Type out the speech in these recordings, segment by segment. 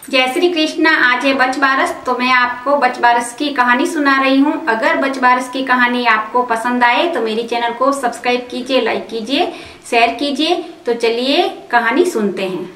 जय श्री कृष्णा। आज है बच बारस, तो मैं आपको बच बारस की कहानी सुना रही हूँ। अगर बच बारस की कहानी आपको पसंद आए तो मेरी चैनल को सब्सक्राइब कीजिए, लाइक कीजिए, शेयर कीजिए। तो चलिए कहानी सुनते हैं।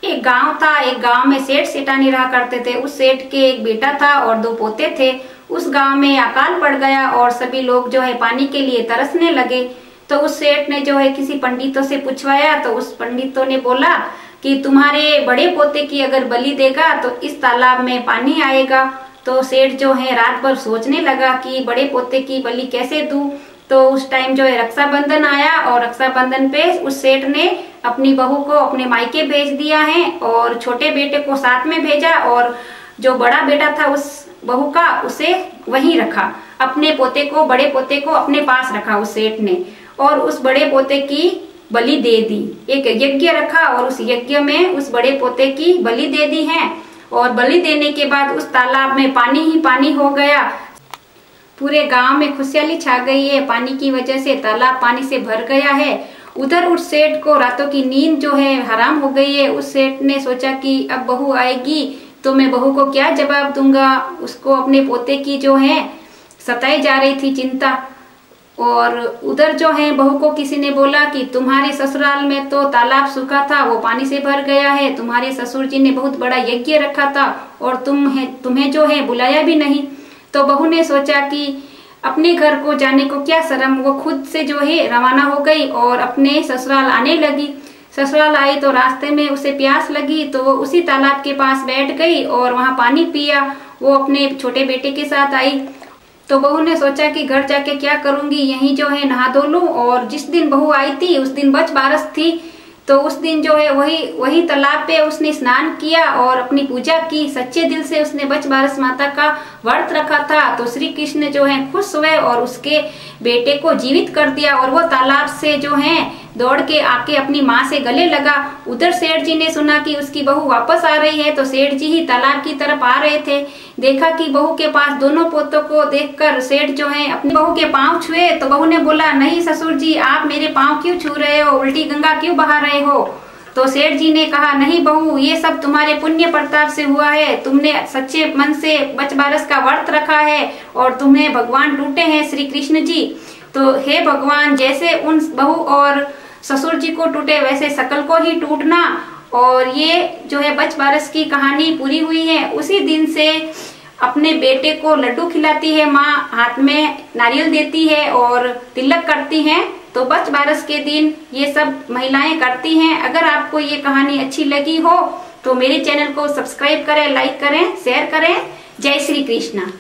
एक गांव था। एक गांव में सेठ सेठानी रहा करते थे। उस सेठ के एक बेटा था और 2 पोते थे। उस गांव में अकाल पड़ गया और सभी लोग जो है पानी के लिए तरसने लगे। तो उस सेठ ने जो है किसी पंडितों से पूछवाया, तो उस पंडितों ने बोला कि तुम्हारे बड़े पोते की अगर बलि देगा तो इस तालाब में पानी आएगा। तो सेठ जो है रात भर सोचने लगा कि बड़े पोते की बलि कैसे दूं। तो उस टाइम जो है रक्षाबंधन आया और रक्षाबंधन पे उस सेठ ने अपनी बहू को अपने मायके भेज दिया है और छोटे बेटे को साथ में भेजा और जो बड़ा बेटा था उस बहू का उसे वहीं रखा। अपने पोते को, बड़े पोते को अपने पास रखा उस सेठ ने और उस बड़े पोते की बलि दे दी। एक यज्ञ रखा और उस यज्ञ में उस बड़े पोते की बलि दे दी है। और बलि देने के बाद उस तालाब में पानी ही पानी हो गया। पूरे गांव में खुशहाली छा गई है। पानी की वजह से तालाब पानी से भर गया है। उधर उस सेठ को रातों की नींद जो है हराम हो गई है। उस सेठ ने सोचा कि अब बहू आएगी तो मैं बहू को क्या जवाब दूंगा। उसको अपने पोते की जो है सताई जा रही थी चिंता। और उधर जो है बहू को किसी ने बोला कि तुम्हारे ससुराल में तो तालाब सूखा था, वो पानी से भर गया है। तुम्हारे ससुर जी ने बहुत बड़ा यज्ञ रखा था और तुम्हें जो है बुलाया भी नहीं। तो बहू ने सोचा कि अपने घर को जाने को क्या शर्म। वो खुद से जो है रवाना हो गई और अपने ससुराल आने लगी। ससुराल आई तो रास्ते में उसे प्यास लगी तो वो उसी तालाब के पास बैठ गई और वहां पानी पिया। वो अपने छोटे बेटे के साथ आई। तो बहू ने सोचा कि घर जाके क्या करूंगी, यहीं जो है नहा धो लूं। और जिस दिन बहू आई थी उस दिन बच बारस थी। तो उस दिन जो है वही तालाब पे उसने स्नान किया और अपनी पूजा की। सच्चे दिल से उसने बच बारस माता का व्रत रखा था। तो श्री कृष्ण जो है खुश हुए और उसके बेटे को जीवित कर दिया और वो तालाब से जो है दौड़ के आके अपनी माँ से गले लगा। उधर सेठ जी ने सुना कि उसकी बहू वापस आ रही है तो सेठ जी ही तालाब की तरफ आ रहे थे। देखा कि बहू के पास दोनों पोतों को देखकर सेठ जो है अपनी बहू के पांव छुए। तो बहू ने बोला, नहीं ससुर जी, आप मेरे पांव क्यों छू रहे हो, उल्टी गंगा क्यों बहा रहे हो। तो सेठ जी ने कहा, नहीं बहू, ये सब तुम्हारे पुण्य प्रताप से हुआ है। तुमने सच्चे मन से बच बारस का व्रत रखा है और तुम्हें भगवान टूटे हैं श्री कृष्ण जी। तो हे भगवान, जैसे उन बहू और ससुर जी को टूटे वैसे सकल को ही टूटना। और ये जो है बच बारस की कहानी पूरी हुई है। उसी दिन से अपने बेटे को लड्डू खिलाती है माँ, हाथ में नारियल देती है और तिलक करती हैं। तो बच बारस के दिन ये सब महिलाएं करती हैं। अगर आपको ये कहानी अच्छी लगी हो तो मेरे चैनल को सब्सक्राइब करें, लाइक करें, शेयर करें। जय श्री कृष्णा।